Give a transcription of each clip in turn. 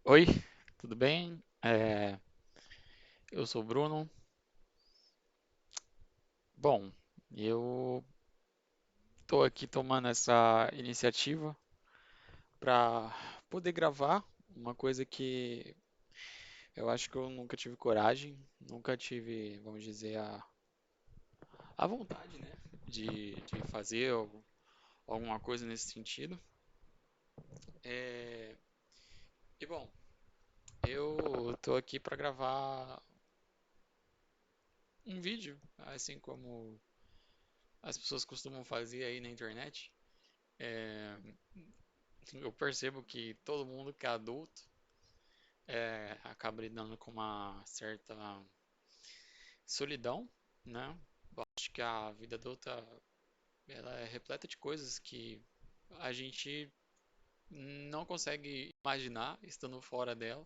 Oi, tudo bem? Eu sou o Bruno. Bom, eu estou aqui tomando essa iniciativa para poder gravar uma coisa que eu acho que eu nunca tive coragem, nunca tive, vamos dizer, a vontade, né, de fazer alguma coisa nesse sentido. É, e bom, eu estou aqui para gravar um vídeo, assim como as pessoas costumam fazer aí na internet. É, eu percebo que todo mundo que é adulto acaba lidando com uma certa solidão, né? Eu acho que a vida adulta ela é repleta de coisas que a gente não consegue imaginar estando fora dela.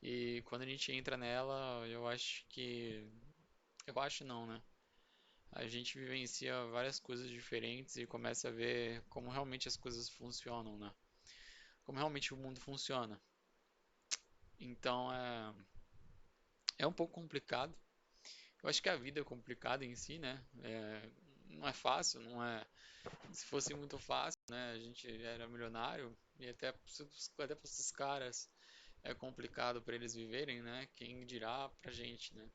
E quando a gente entra nela, eu acho não, né? A gente vivencia várias coisas diferentes e começa a ver como realmente as coisas funcionam, né? Como realmente o mundo funciona. Então é um pouco complicado. Eu acho que a vida é complicada em si, né? Não é fácil, não é. Se fosse muito fácil, né? A gente era milionário e até para esses caras é complicado para eles viverem, né? Quem dirá pra gente, né?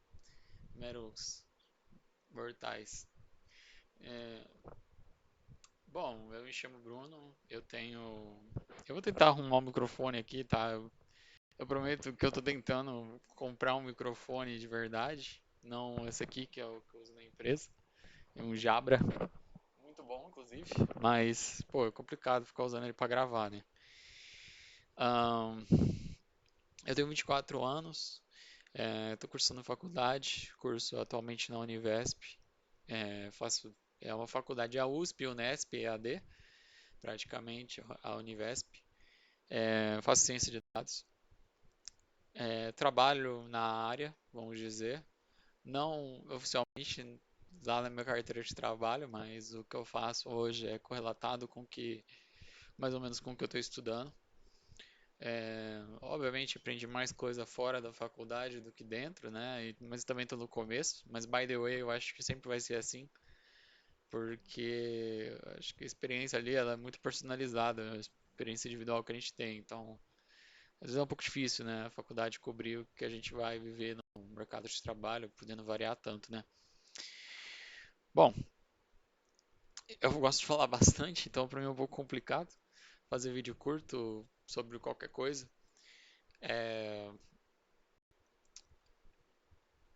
Meros mortais. É, bom, eu me chamo Bruno, eu tenho. Eu vou tentar arrumar um microfone aqui, tá? Eu prometo que eu tô tentando comprar um microfone de verdade, não esse aqui que é o que eu uso na empresa. É um Jabra, muito bom, inclusive, mas, pô, é complicado ficar usando ele pra gravar, né? Ahn, eu tenho 24 anos, tô cursando faculdade, curso atualmente na Univesp, é uma faculdade a USP, Unesp, EAD, praticamente a Univesp. Faço ciência de dados, trabalho na área, vamos dizer, não oficialmente lá na minha carteira de trabalho, mas o que eu faço hoje é correlatado com que mais ou menos com o que eu estou estudando. Obviamente aprendi mais coisa fora da faculdade do que dentro, né? Mas também estou no começo. Mas by the way, eu acho que sempre vai ser assim, porque eu acho que a experiência ali ela é muito personalizada, a experiência individual que a gente tem. Então, às vezes é um pouco difícil, né? A faculdade cobrir o que a gente vai viver no mercado de trabalho, podendo variar tanto, né? Bom, eu gosto de falar bastante, então para mim é um pouco complicado fazer vídeo curto sobre qualquer coisa. É,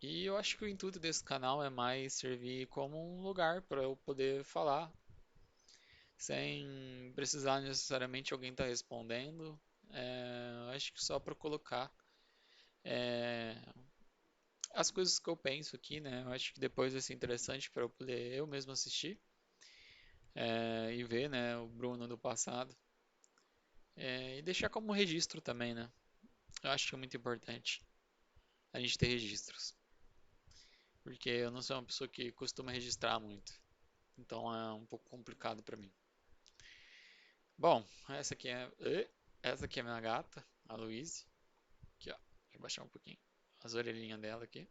E eu acho que o intuito desse canal é mais servir como um lugar para eu poder falar, sem precisar necessariamente alguém estar respondendo. Acho que só para colocar é, as coisas que eu penso aqui, né? Eu acho que depois vai ser interessante para eu poder eu mesmo assistir e ver, né, o Bruno do passado. E deixar como registro também, né? Eu acho que é muito importante a gente ter registros, porque eu não sou uma pessoa que costuma registrar muito, então é um pouco complicado para mim. Bom, essa aqui é a minha gata, a Louise. Aqui, ó. Deixa eu baixar um pouquinho as orelhinhas dela aqui.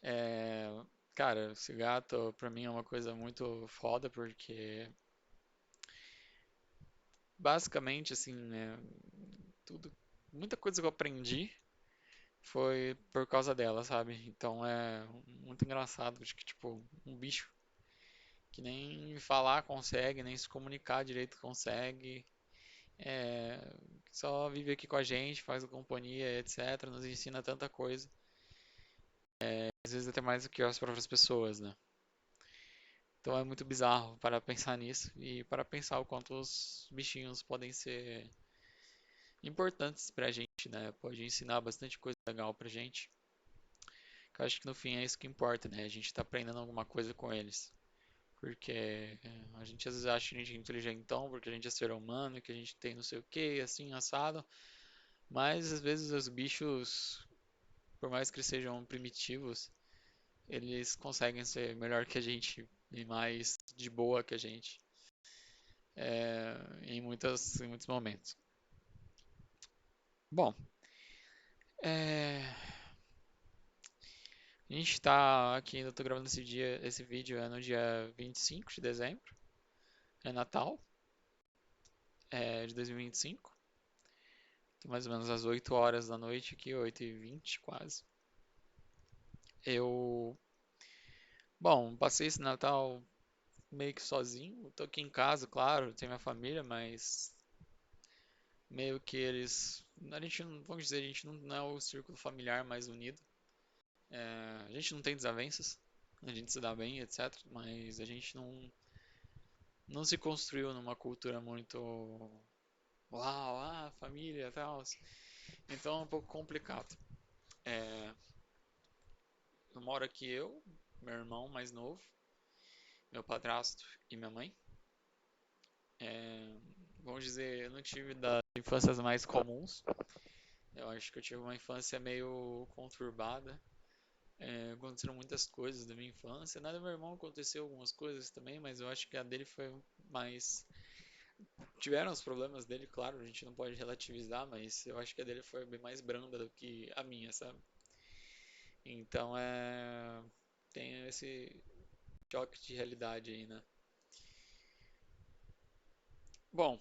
É, cara, esse gato pra mim é uma coisa muito foda porque basicamente assim, tudo, muita coisa que eu aprendi foi por causa dela, sabe? Então é muito engraçado de que tipo um bicho que nem falar consegue, nem se comunicar direito consegue, é, só vive aqui com a gente, faz a companhia, etc. Nos ensina tanta coisa. Às vezes até mais do que as próprias pessoas, né? Então é muito bizarro para pensar nisso e para pensar o quanto os bichinhos podem ser importantes pra gente, né? Pode ensinar bastante coisa legal pra gente. Eu acho que no fim é isso que importa, né? A gente tá aprendendo alguma coisa com eles. Porque a gente às vezes acha que a gente é inteligentão porque a gente é ser humano, que a gente tem não sei o que, assim, assado. Mas às vezes os bichos, por mais que eles sejam primitivos, eles conseguem ser melhor que a gente e mais de boa que a gente em muitos momentos. Bom, é, a gente tá aqui, eu tô gravando esse vídeo é no dia 25 de dezembro, é Natal, de 2025. Tô mais ou menos às 8 horas da noite aqui, 8h20 quase. Eu, bom, passei esse Natal meio que sozinho. Tô aqui em casa, claro, tenho minha família, mas meio que eles, a gente não, vamos dizer, a gente não é o círculo familiar mais unido. A gente não tem desavenças, a gente se dá bem, etc. Mas a gente não se construiu numa cultura muito uau, família e tal. Então é um pouco complicado. É, eu moro aqui meu irmão mais novo, meu padrasto e minha mãe. É, vamos dizer, eu não tive das infâncias mais comuns. Eu acho que eu tive uma infância meio conturbada. Aconteceram muitas coisas da minha infância. Na do meu irmão aconteceu algumas coisas também, mas eu acho que a dele foi mais. Tiveram os problemas dele, claro, a gente não pode relativizar, mas eu acho que a dele foi bem mais branda do que a minha, sabe? Então tem esse choque de realidade aí, né? Bom,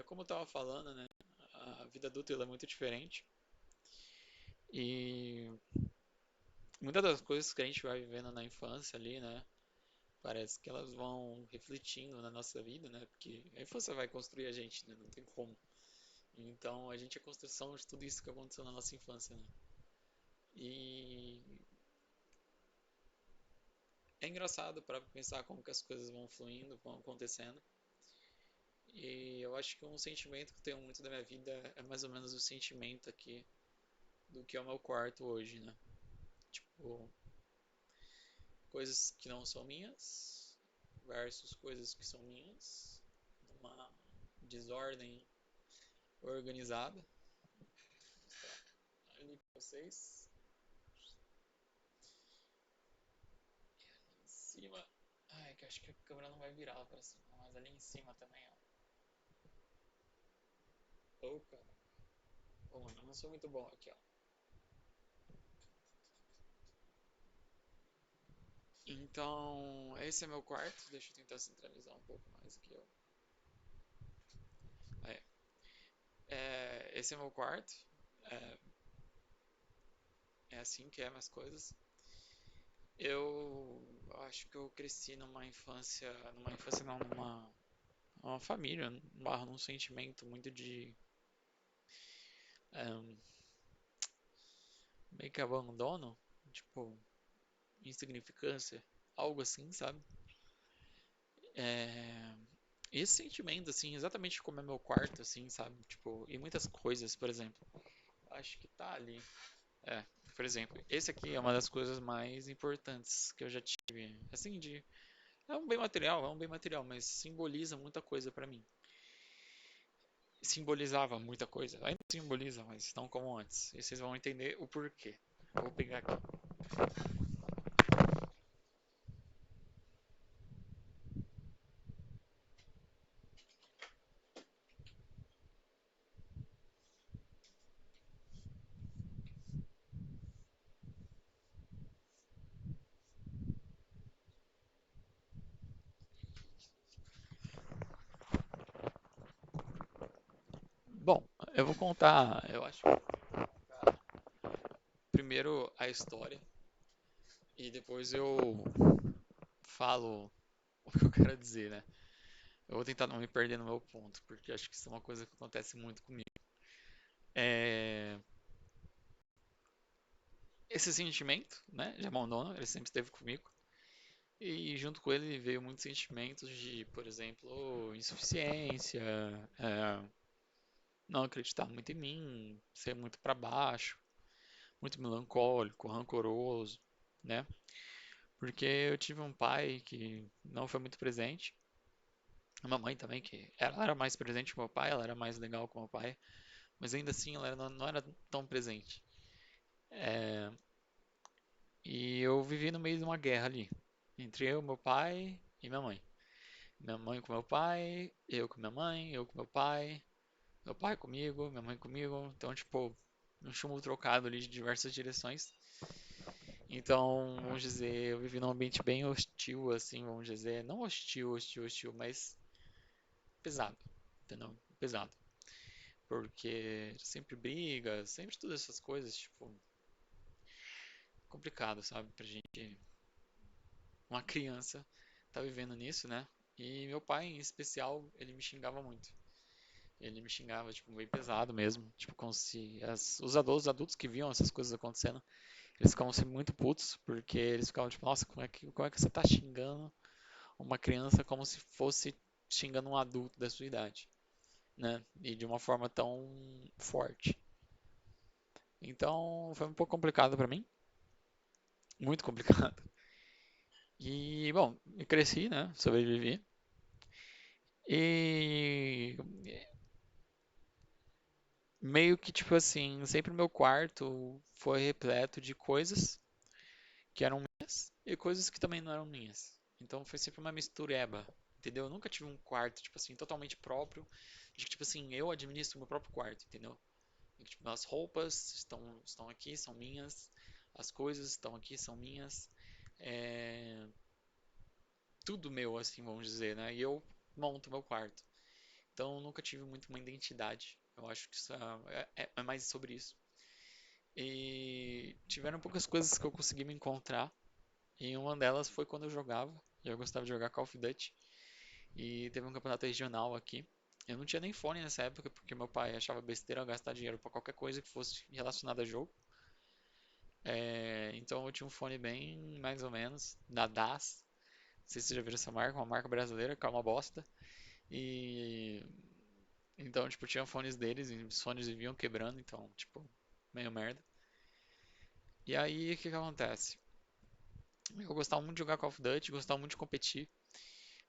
como eu tava falando, né? A vida adulta ela é muito diferente e muitas das coisas que a gente vai vivendo na infância ali, né? Parece que elas vão refletindo na nossa vida, né? Porque a infância vai construir a gente, né? Não tem como. Então a gente é construção de tudo isso que aconteceu na nossa infância, né? E é engraçado para pensar como que as coisas vão fluindo, vão acontecendo. E eu acho que um sentimento que eu tenho muito da minha vida é mais ou menos o sentimento aqui do que é o meu quarto hoje, né? Tipo, coisas que não são minhas versus coisas que são minhas, numa desordem organizada. Ali pra vocês, em cima. Ai, que acho que a câmera não vai virar pra cima, mas ali em cima também, ó. Ô, cara. Bom, eu não sou muito bom aqui, ó. Então, esse é meu quarto. Deixa eu tentar centralizar um pouco mais aqui, ó. Aí, esse é meu quarto. É, é assim que é minhas coisas. Eu acho que eu cresci numa infância não, numa família, num sentimento muito de é, meio que abandono, tipo, insignificância, algo assim, sabe? É, esse sentimento, assim, exatamente como é meu quarto, assim, sabe? Tipo, e muitas coisas, por exemplo, acho que tá ali. É, por exemplo, esse aqui é uma das coisas mais importantes que eu já tive, assim, é um bem material, mas simboliza muita coisa pra mim. Simbolizava muita coisa, ainda simboliza, mas não como antes. E vocês vão entender o porquê. Eu vou pegar aqui. Bom, eu vou contar, eu acho que eu vou contar primeiro a história e depois eu falo o que eu quero dizer, né? Eu vou tentar não me perder no meu ponto, porque acho que isso é uma coisa que acontece muito comigo. É, esse sentimento, né, de abandono, ele sempre esteve comigo. E junto com ele veio muitos sentimentos de, por exemplo, insuficiência, é, não acreditar muito em mim, ser muito para baixo, muito melancólico, rancoroso, né? Porque eu tive um pai que não foi muito presente, uma mãe também que ela era mais presente que meu pai, ela era mais legal com meu pai, mas ainda assim ela não era tão presente. É, e eu vivi no meio de uma guerra ali, entre eu, meu pai e minha mãe. Minha mãe com meu pai, eu com minha mãe, eu com meu pai. Meu pai comigo, minha mãe comigo. Então, tipo, um chumbo trocado ali de diversas direções. Então, vamos dizer, eu vivi num ambiente bem hostil, assim, vamos dizer. Não hostil, hostil, hostil, mas pesado. Entendeu? Pesado. Porque sempre briga, sempre todas essas coisas, tipo, complicado, sabe? Pra gente, uma criança, tá vivendo nisso, né? E meu pai, em especial, ele me xingava muito. Ele me xingava, tipo, bem pesado mesmo. Tipo, como se os adultos que viam essas coisas acontecendo, eles ficavam sempre muito putos, porque eles ficavam tipo, nossa, como é que você tá xingando uma criança como se fosse xingando um adulto da sua idade, né? E de uma forma tão forte. Então, foi um pouco complicado pra mim, muito complicado. E, bom, eu cresci, né? Sobrevivi. E meio que, tipo assim, sempre meu quarto foi repleto de coisas que eram minhas e coisas que também não eram minhas. Então foi sempre uma mistureba, entendeu? Eu nunca tive um quarto, tipo assim, totalmente próprio, de que, tipo assim, eu administro o meu próprio quarto, entendeu? E, tipo, as roupas estão aqui, são minhas, as coisas estão aqui, são minhas, é, tudo meu, assim, vamos dizer, né? E eu monto meu quarto. Então eu nunca tive muito uma identidade. Eu acho que isso é mais sobre isso. E tiveram poucas coisas que eu consegui me encontrar. E uma delas foi quando eu jogava. Eu gostava de jogar Call of Duty. E teve um campeonato regional aqui. Eu não tinha nem fone nessa época, porque meu pai achava besteira eu gastar dinheiro pra qualquer coisa que fosse relacionada a jogo. Então eu tinha um fone bem mais ou menos, da DAS. Não sei se vocês já viram essa marca, uma marca brasileira, que é uma bosta. E então, tipo, tinha fones deles e os fones viviam quebrando, então, tipo, meio merda. E aí, o que que acontece? Eu gostava muito de jogar Call of Duty, gostava muito de competir.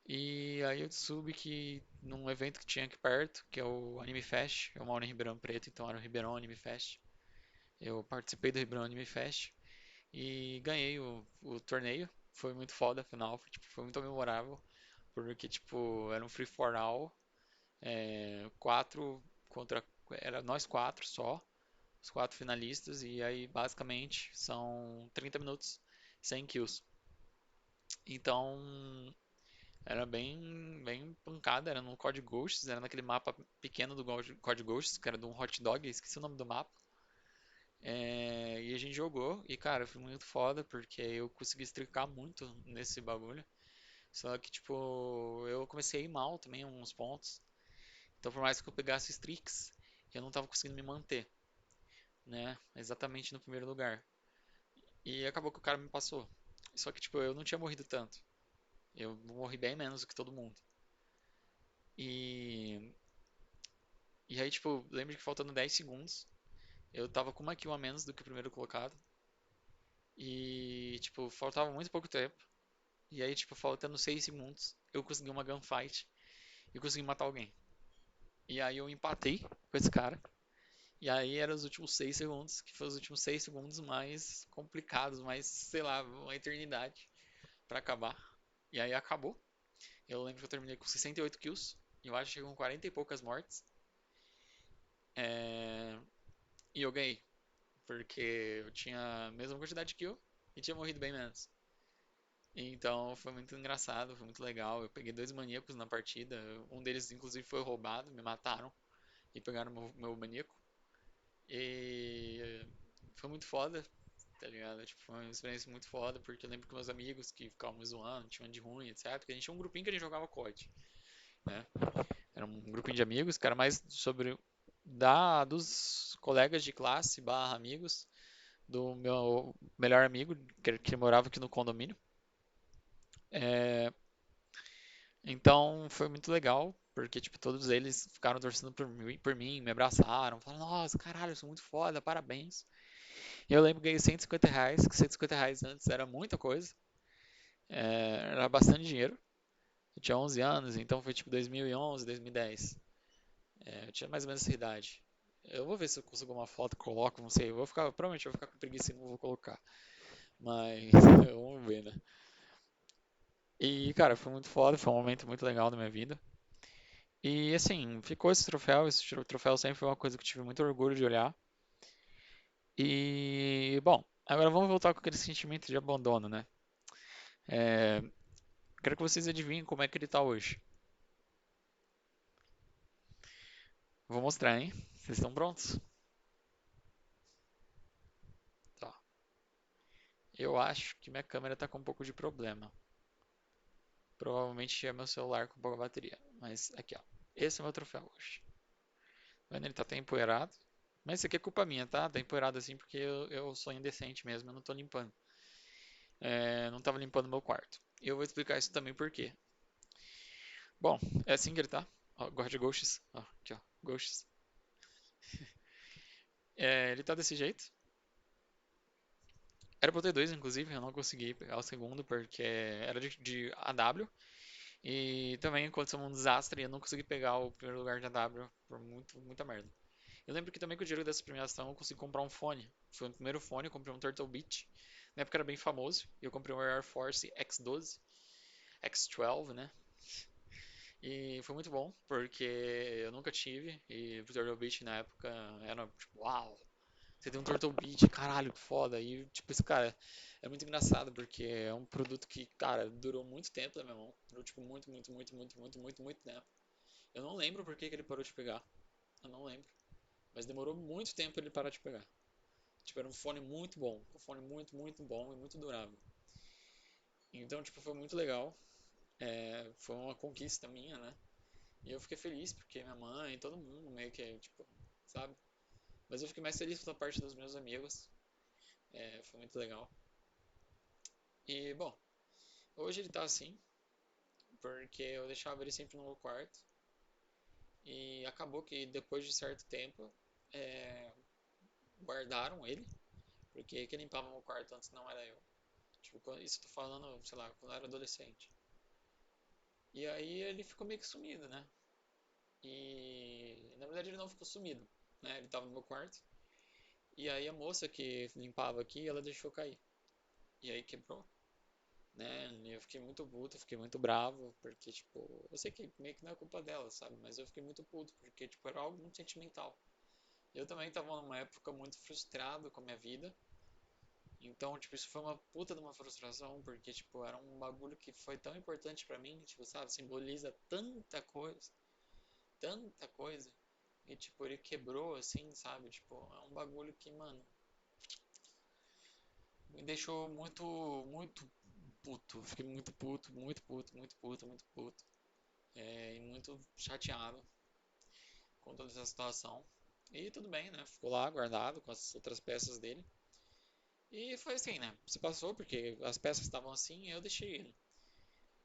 E aí eu soube que num evento que tinha aqui perto, que é o Anime Fest, eu moro em Ribeirão Preto, então era o Ribeirão Anime Fest. Eu participei do Ribeirão Anime Fest e ganhei o torneio. Foi muito foda, afinal, foi muito memorável, porque tipo, era um free for all, quatro contra, era nós quatro só, os quatro finalistas, e aí basicamente são 30 minutos sem kills. Então era bem pancada, era no Code Ghosts, era naquele mapa pequeno do Code Ghosts, que era de um hot dog, esqueci o nome do mapa. E a gente jogou, e cara, foi muito foda, porque eu consegui streakar muito nesse bagulho. Só que, tipo, eu comecei a ir mal também, uns pontos. Então, por mais que eu pegasse streaks, eu não tava conseguindo me manter, né? Exatamente no primeiro lugar. E acabou que o cara me passou. Só que, tipo, eu não tinha morrido tanto. Eu morri bem menos do que todo mundo. E, e aí, tipo, lembro que faltando 10 segundos, eu tava com uma kill a menos do que o primeiro colocado. E, tipo, faltava muito pouco tempo. E aí, tipo, faltando 6 segundos, eu consegui uma gunfight e consegui matar alguém. E aí eu empatei com esse cara. E aí eram os últimos 6 segundos, que foram os últimos 6 segundos mais complicados, mais, sei lá, uma eternidade pra acabar. E aí acabou. Eu lembro que eu terminei com 68 kills. E eu acho que com 40 e poucas mortes. É, E eu ganhei. Porque eu tinha a mesma quantidade de kill e tinha morrido bem menos. Então foi muito engraçado, foi muito legal. Eu peguei dois maníacos na partida. Um deles, inclusive, foi roubado, me mataram e pegaram meu maníaco. E foi muito foda, tá ligado? Tipo, foi uma experiência muito foda, porque eu lembro que meus amigos que ficavam me zoando, tinham de ruim, etc. Porque a gente tinha um grupinho que a gente jogava COD, né? Era um grupinho de amigos, que era mais sobre dos colegas de classe barra amigos do meu melhor amigo, que morava aqui no condomínio. É, então foi muito legal, porque tipo, todos eles ficaram torcendo por mim, me abraçaram, falaram, nossa, caralho, eu sou muito foda, parabéns. E eu lembro que ganhei R$ 150, que R$ 150 antes era muita coisa, era bastante dinheiro. Eu tinha 11 anos, então foi tipo 2011, 2010. Eu tinha mais ou menos essa idade. Eu vou ver se eu consigo uma foto, coloco, não sei. Provavelmente eu vou ficar com preguiça e não vou colocar. Mas vamos ver, né? E, cara, foi muito foda, foi um momento muito legal da minha vida. E assim, ficou esse troféu sempre foi uma coisa que eu tive muito orgulho de olhar. E, bom, agora vamos voltar com aquele sentimento de abandono, né? É, quero que vocês adivinhem como é que ele tá hoje. Vou mostrar, hein? Vocês estão prontos? Tá. Eu acho que minha câmera tá com um pouco de problema. Provavelmente é meu celular com pouca bateria. Mas aqui, ó. Esse é o meu troféu hoje. Tá vendo? Ele tá até empoeirado. Mas isso aqui é culpa minha, tá? Tá empoeirado assim porque eu sou indecente mesmo, eu não tô limpando. Não tava limpando meu quarto. E eu vou explicar isso também por quê. Bom, é assim que ele tá. Ó, gosto de ghosts. Ó, aqui, ó. Ghosts. Ele tá desse jeito. Era pra eu ter dois, inclusive, eu não consegui pegar o segundo porque era de AW. E também aconteceu um desastre e eu não consegui pegar o primeiro lugar de AW por muita merda. Eu lembro que também com o dinheiro dessa premiação eu consegui comprar um fone. Foi o primeiro fone, eu comprei um Turtle Beach. Na época era bem famoso. E eu comprei um Air Force X12, X12, né? E foi muito bom, porque eu nunca tive. E o Turtle Beach na época era tipo, uau! Você tem um Turtle Beach, caralho, que foda. E tipo, esse cara é muito engraçado, porque é um produto que, cara, durou muito tempo na minha mão. Durou tipo muito tempo. Eu não lembro por que que ele parou de pegar. Eu não lembro. Mas demorou muito tempo ele parar de pegar. Tipo, era um fone muito bom. Um fone muito bom e muito durável. Então, tipo, foi muito legal. Foi uma conquista minha, né? E eu fiquei feliz porque minha mãe, todo mundo meio que, tipo, sabe? Mas eu fiquei mais feliz pela parte dos meus amigos. Foi muito legal. E, bom, hoje ele tá assim, porque eu deixava ele sempre no meu quarto. E acabou que depois de certo tempo, é, guardaram ele. Porque quem limpava meu quarto antes não era eu. Tipo, isso eu tô falando, sei lá, quando eu era adolescente. E aí ele ficou meio que sumido, né? E na verdade ele não ficou sumido, né? Ele tava no meu quarto. E aí a moça que limpava aqui, ela deixou cair. E aí quebrou, né? E eu fiquei muito puto, fiquei muito bravo, porque tipo, eu sei que meio que não é culpa dela, sabe? Mas eu fiquei muito puto, porque tipo, era algo muito sentimental. Eu também tava numa época muito frustrado com a minha vida. Então, tipo, isso foi uma puta de uma frustração, porque, tipo, era um bagulho que foi tão importante pra mim, tipo, sabe, simboliza tanta coisa, e, tipo, ele quebrou, assim, sabe, tipo, é um bagulho que, mano, me deixou muito puto, fiquei muito puto, e muito chateado com toda essa situação. E tudo bem, né, ficou lá guardado com as outras peças dele, e foi assim, né, se passou, porque as peças estavam assim, e eu deixei ele.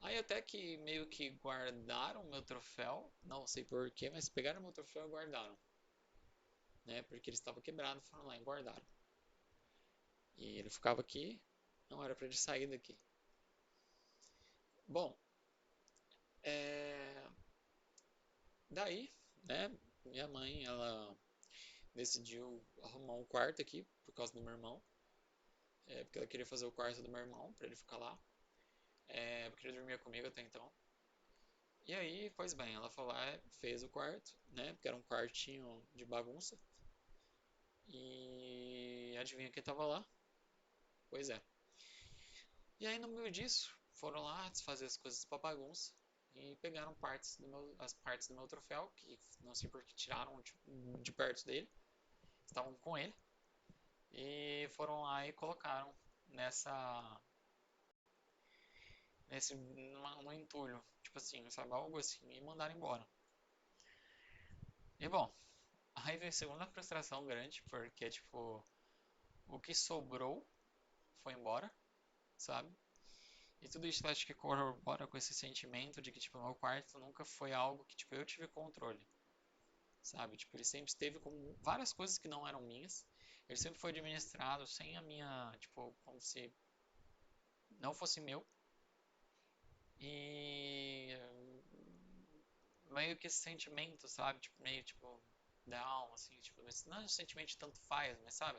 Aí até que meio que guardaram meu troféu, não sei porquê, mas pegaram meu troféu e guardaram, né? Porque ele estava quebrado, foram lá e guardaram. E ele ficava aqui, não era para ele sair daqui. Bom, é... daí, né? Minha mãe, ela decidiu arrumar um quarto aqui por causa do meu irmão, porque ela queria fazer o quarto do meu irmão para ele ficar lá, porque ele dormia comigo até então. E aí, pois bem, ela foi lá, fez o quarto, né? Porque era um quartinho de bagunça. E adivinha quem tava lá? Pois é. E aí no meio disso, foram lá desfazer as coisas pra bagunça e pegaram as partes do meu troféu, que não sei por que tiraram de perto dele, estavam com ele, e foram lá e colocaram nessa no entulho, tipo assim, sabe, algo assim, e mandaram embora. E bom, aí veio a segunda frustração grande, porque tipo, o que sobrou foi embora, sabe? E tudo isso eu acho que corrobora com esse sentimento de que, tipo, meu quarto nunca foi algo que, tipo, eu tive controle, sabe? Tipo, ele sempre esteve com várias coisas que não eram minhas. Ele sempre foi administrado sem a minha, tipo, como se não fosse meu. E meio que esse sentimento, sabe? Tipo, meio, tipo, down, assim, tipo, não é um sentimento de tanto faz, mas sabe?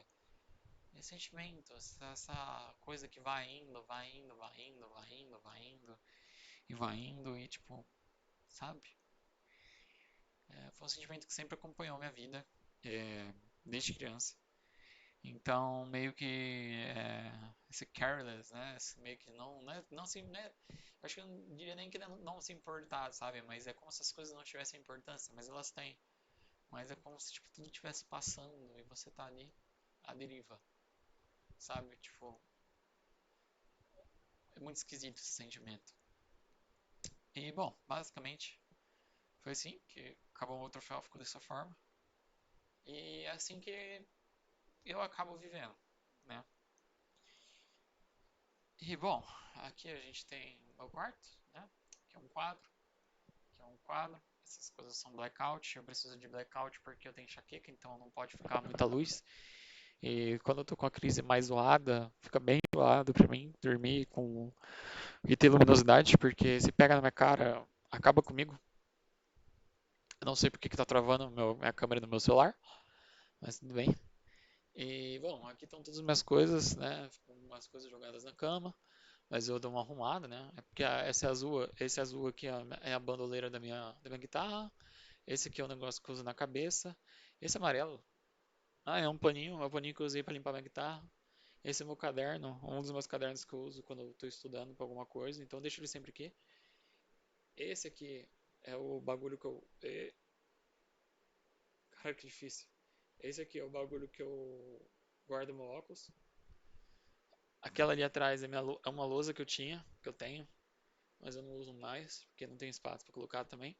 Esse sentimento, essa coisa que vai indo, e vai indo, e tipo, sabe? Foi um sentimento que sempre acompanhou minha vida, desde criança. Então, meio que esse careless, né? Esse meio que não se, né? Acho que eu não diria nem que não se importar, sabe? Mas é como se as coisas não tivessem importância, mas elas têm. Mas é como se tipo, tudo estivesse passando e você tá ali à deriva, sabe? Tipo, é muito esquisito esse sentimento. E, bom, basicamente foi assim que acabou o troféu, ficou dessa forma. E é assim que eu acabo vivendo, né? E, bom, aqui a gente tem o meu quarto, né? Que é um quadro, que é um quadro. Essas coisas são blackout. Eu preciso de blackout porque eu tenho enxaqueca, então não pode ficar muita luz. E quando eu tô com a crise mais zoada, fica bem zoado pra mim dormir com e ter luminosidade, porque se pega na minha cara, acaba comigo. Eu não sei porque que tá travando minha câmera no meu celular, mas tudo bem. E bom, aqui estão todas as minhas coisas, né? Ficam umas coisas jogadas na cama, mas eu dou uma arrumada, né? É porque esse azul aqui é a bandoleira da minha guitarra. Esse aqui é o negócio que eu uso na cabeça. Esse amarelo, é é um paninho que eu usei para limpar minha guitarra. Esse é meu caderno, um dos meus cadernos que eu uso quando eu estou estudando para alguma coisa, então eu deixo ele sempre aqui. Esse aqui é o bagulho que eu. Cara, que difícil. Esse aqui é o bagulho que eu guardo meu óculos. Aquela ali atrás é uma lousa que eu tinha, que eu tenho, mas eu não uso mais, porque não tem espaço para colocar também.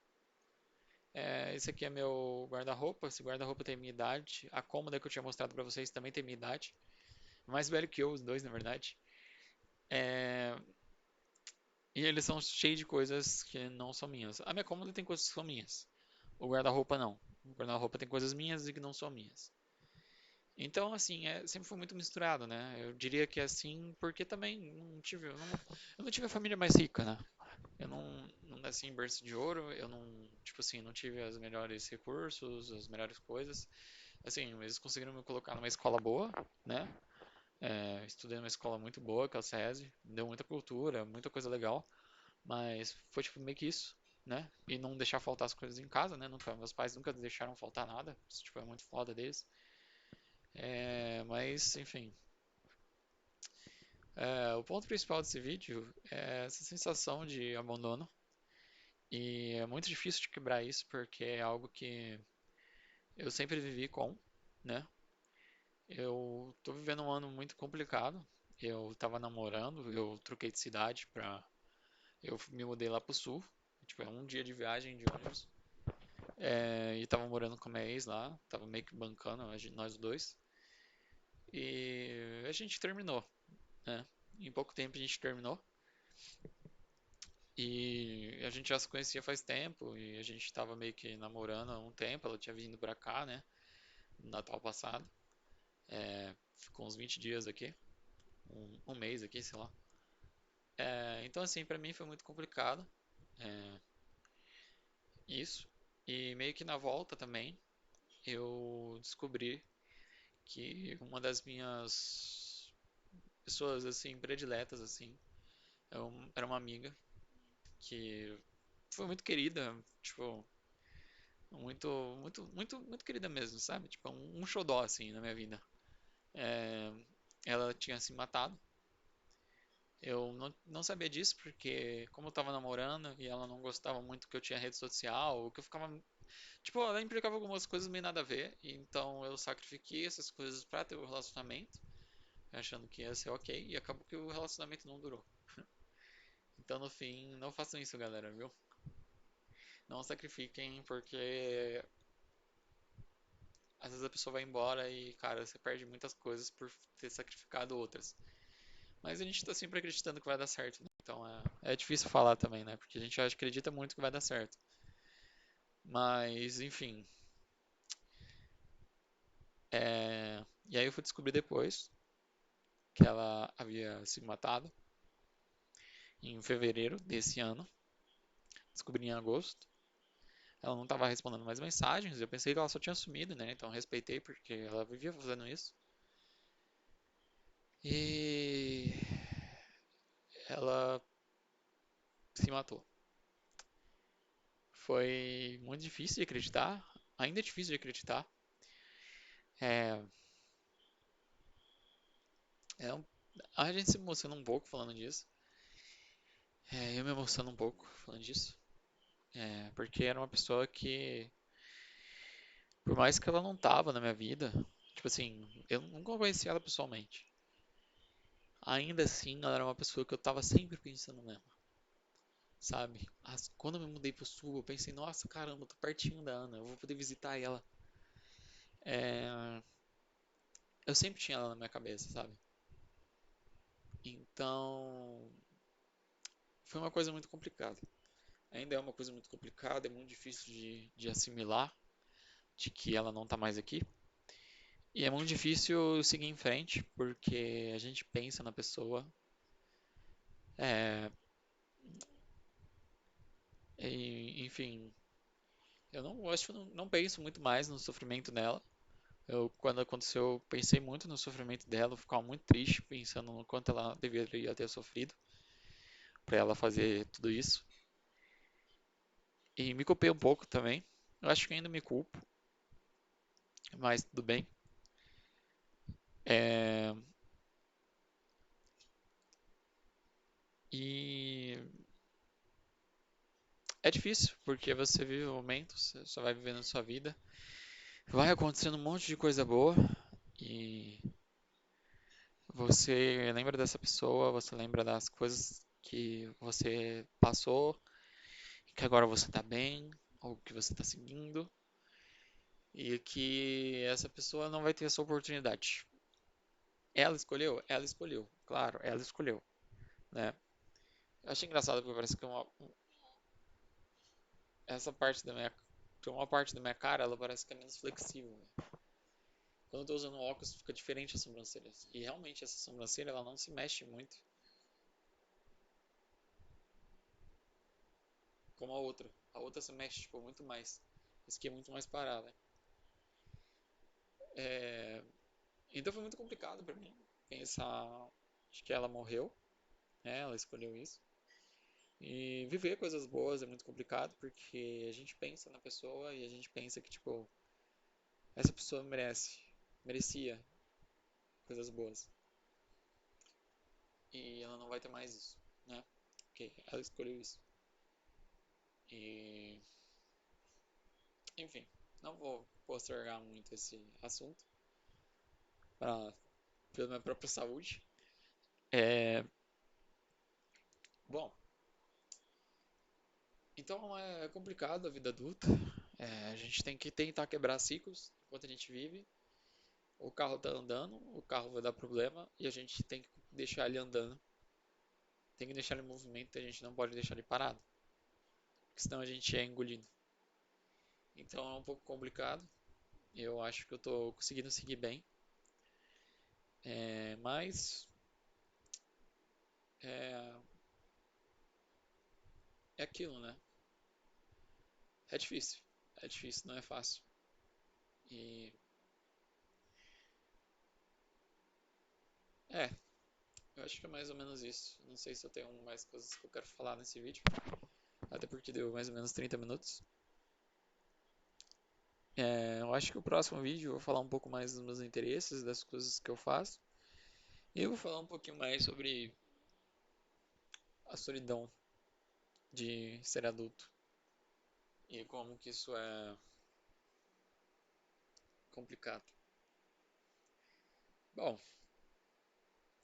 Esse aqui é meu guarda-roupa. Esse guarda-roupa tem minha idade. A cômoda que eu tinha mostrado para vocês também tem minha idade. Mais velho que eu, os dois, na verdade. É, E eles são cheios de coisas que não são minhas. A minha cômoda tem coisas que são minhas. O guarda-roupa não. O guarda-roupa tem coisas minhas e que não são minhas. Então, assim, sempre foi muito misturado, né? Eu diria que é assim, porque também eu não tive a família mais rica, né? Eu não nasci em berço de ouro, eu não, tipo assim, não tive os melhores recursos, as melhores coisas. Assim, eles conseguiram me colocar numa escola boa, né? Estudei numa escola muito boa, que é o SESI, deu muita cultura, muita coisa legal, mas foi tipo meio que isso, né? E não deixar faltar as coisas em casa, né? Meus pais nunca deixaram faltar nada, isso tipo, é muito foda deles. Mas, enfim, o ponto principal desse vídeo é essa sensação de abandono. E é muito difícil de quebrar isso porque é algo que eu sempre vivi com, né? Eu tô vivendo um ano muito complicado. Eu tava namorando, eu troquei de cidade Eu me mudei lá pro sul. Tipo, é um dia de viagem de ônibus. E tava morando com a minha ex lá. Tava meio que bancando nós dois. E a gente terminou, né? Em pouco tempo a gente terminou. E a gente já se conhecia faz tempo. E a gente tava meio que namorando há um tempo. Ela tinha vindo pra cá, né? No Natal passado. Ficou uns 20 dias aqui. Um mês aqui, sei lá. Então, assim, pra mim foi muito complicado. É, isso. E meio que na volta também, eu descobri que uma das minhas pessoas, assim, prediletas, assim, era uma amiga que foi muito querida, tipo, muito querida mesmo, sabe? Tipo, um xodó, assim, na minha vida. É, ela tinha se matado. Eu não sabia disso porque, como eu tava namorando e ela não gostava muito que eu tinha rede social, ou que eu ficava. Tipo, ela implicava algumas coisas meio nada a ver, então eu sacrifiquei essas coisas pra ter o relacionamento, achando que ia ser ok, e acabou que o relacionamento não durou. Então, no fim, não façam isso, galera, viu? Não sacrifiquem, porque às vezes a pessoa vai embora e, cara, você perde muitas coisas por ter sacrificado outras. Mas a gente tá sempre acreditando que vai dar certo, né? Então é difícil falar também, né? Porque a gente acredita muito que vai dar certo. Mas, enfim. E aí eu fui descobrir depois que ela havia se matado em fevereiro desse ano. Descobri em agosto. Ela não estava respondendo mais mensagens. Eu pensei que ela só tinha sumido, né? Então respeitei porque ela vivia fazendo isso. E ela se matou. foi muito difícil de acreditar, ainda é difícil de acreditar. É, é um- a gente se emociona um pouco falando disso. Eu me emociono um pouco falando disso. Porque era uma pessoa que, por mais que ela não tava na minha vida, tipo assim, eu nunca conheci ela pessoalmente. Ainda assim, ela era uma pessoa que eu tava sempre pensando nela, sabe? Quando eu me mudei pro sul, eu pensei, nossa, caramba, eu tô pertinho da Ana, eu vou poder visitar ela. É, eu sempre tinha ela na minha cabeça, sabe? Então, foi uma coisa muito complicada. Ainda é uma coisa muito complicada, é muito difícil de assimilar, de que ela não tá mais aqui. E é muito difícil seguir em frente, porque a gente pensa na pessoa. É, enfim, eu não acho que eu não penso muito mais no sofrimento dela. Quando aconteceu, eu pensei muito no sofrimento dela, eu ficava muito triste pensando no quanto ela deveria ter sofrido para ela fazer tudo isso. E me culpei um pouco também. Eu acho que ainda me culpo, mas tudo bem. É, e é difícil, porque você vive o momento, você só vai vivendo a sua vida. Vai acontecendo um monte de coisa boa e você lembra dessa pessoa, você lembra das coisas que você passou, que agora você tá bem, ou que você tá seguindo, e que essa pessoa não vai ter essa oportunidade. Ela escolheu? Ela escolheu, claro, ela escolheu, né? Eu achei engraçado porque parece que essa parte da minha, uma parte da minha cara, ela parece que é menos flexível, né? Quando eu tô usando óculos, fica diferente as sobrancelhas. E realmente essa sobrancelha, ela não se mexe muito como a outra. A outra se mexe, tipo, muito mais. Esse aqui é muito mais parada. É, então foi muito complicado pra mim pensar de que ela morreu, né? Ela escolheu isso. E viver coisas boas é muito complicado porque a gente pensa na pessoa e a gente pensa que, tipo, essa pessoa merecia coisas boas. E ela não vai ter mais isso, né? Porque ela escolheu isso. E, enfim, não vou postergar muito esse assunto pra, pela minha própria saúde. É, bom, então é complicado a vida adulta. A gente tem que tentar quebrar ciclos enquanto a gente vive. O carro tá andando, o carro vai dar problema e a gente tem que deixar ele andando. Tem que deixar ele em movimento, a gente não pode deixar ele parado, porque senão a gente é engolido. Então é um pouco complicado. Eu acho que eu tô conseguindo seguir bem, mas é, é aquilo, né? É difícil. É difícil, não é fácil. E é, eu acho que é mais ou menos isso. Não sei se eu tenho mais coisas que eu quero falar nesse vídeo, até porque deu mais ou menos 30 minutos. Eu acho que o próximo vídeo eu vou falar um pouco mais dos meus interesses, das coisas que eu faço. E eu vou falar um pouquinho mais sobre a solidão de ser adulto e como que isso é complicado. Bom,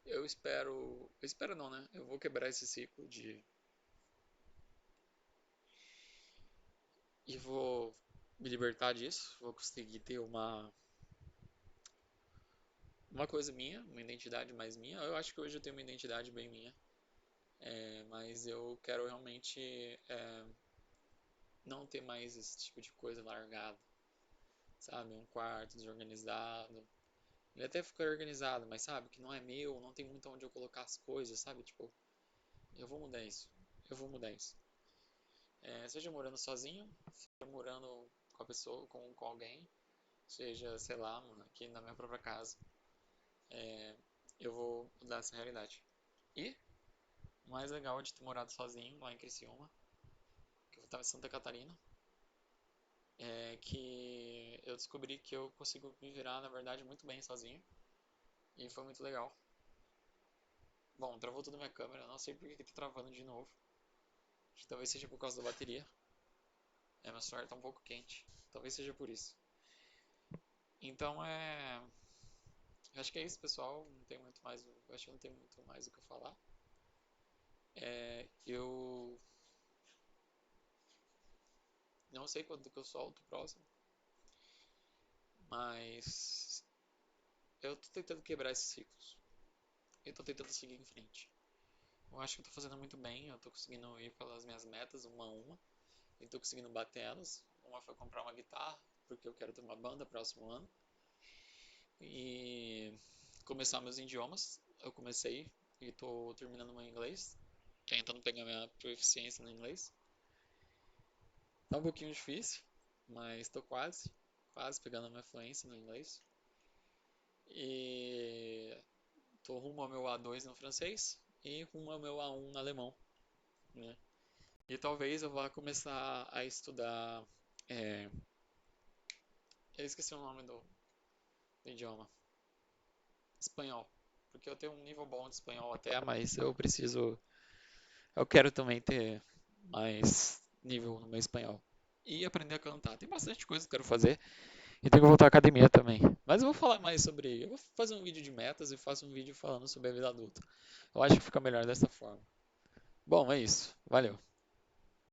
eu espero não, né? Eu vou quebrar esse ciclo de e vou me libertar disso, vou conseguir ter uma coisa minha, uma identidade mais minha. Eu acho que hoje eu tenho uma identidade bem minha, mas eu quero realmente não ter mais esse tipo de coisa largada, sabe? Um quarto desorganizado. Ele até fica organizado, mas sabe que não é meu, não tem muito onde eu colocar as coisas, sabe? Tipo, eu vou mudar isso. Eu vou mudar isso. Seja morando sozinho, seja morando com a pessoa, com alguém, seja, sei lá, mano, aqui na minha própria casa, eu vou mudar essa realidade. E o mais legal de ter morado sozinho lá em Criciúma, que eu estava em Santa Catarina. é que eu descobri que eu consigo me virar, na verdade, muito bem sozinho. E foi muito legal. Bom, travou tudo minha câmera, não sei por que tá travando de novo. Acho que talvez seja por causa da bateria. É, meu celular tá um pouco quente. Talvez seja por isso. Então é. Acho que é isso, pessoal. Não tem muito mais. Acho que não tem muito mais o que eu falar. Eu não sei quando que eu solto o próximo, mas eu tô tentando quebrar esses ciclos. Eu tô tentando seguir em frente. Eu acho que eu tô fazendo muito bem. Eu tô conseguindo ir pelas minhas metas uma a uma. E tô conseguindo bater elas. Uma foi comprar uma guitarra, porque eu quero ter uma banda próximo ano. E começar meus idiomas. Eu comecei e tô terminando meu inglês, tentando pegar minha proficiência no inglês. Tá um pouquinho difícil, mas tô quase pegando a minha fluência no inglês. E tô rumo ao meu A2 no francês e rumo ao meu A1 no alemão, né? E talvez eu vá começar a estudar. é, eu esqueci o nome do idioma. Espanhol. Porque eu tenho um nível bom de espanhol até, mas eu preciso. Eu quero também ter mais nível no meu espanhol. E aprender a cantar. Tem bastante coisa que eu quero fazer. E tenho que voltar à academia também. Mas eu vou falar mais sobre. Eu vou fazer um vídeo de metas e faço um vídeo falando sobre a vida adulta. Eu acho que fica melhor dessa forma. Bom, é isso. Valeu.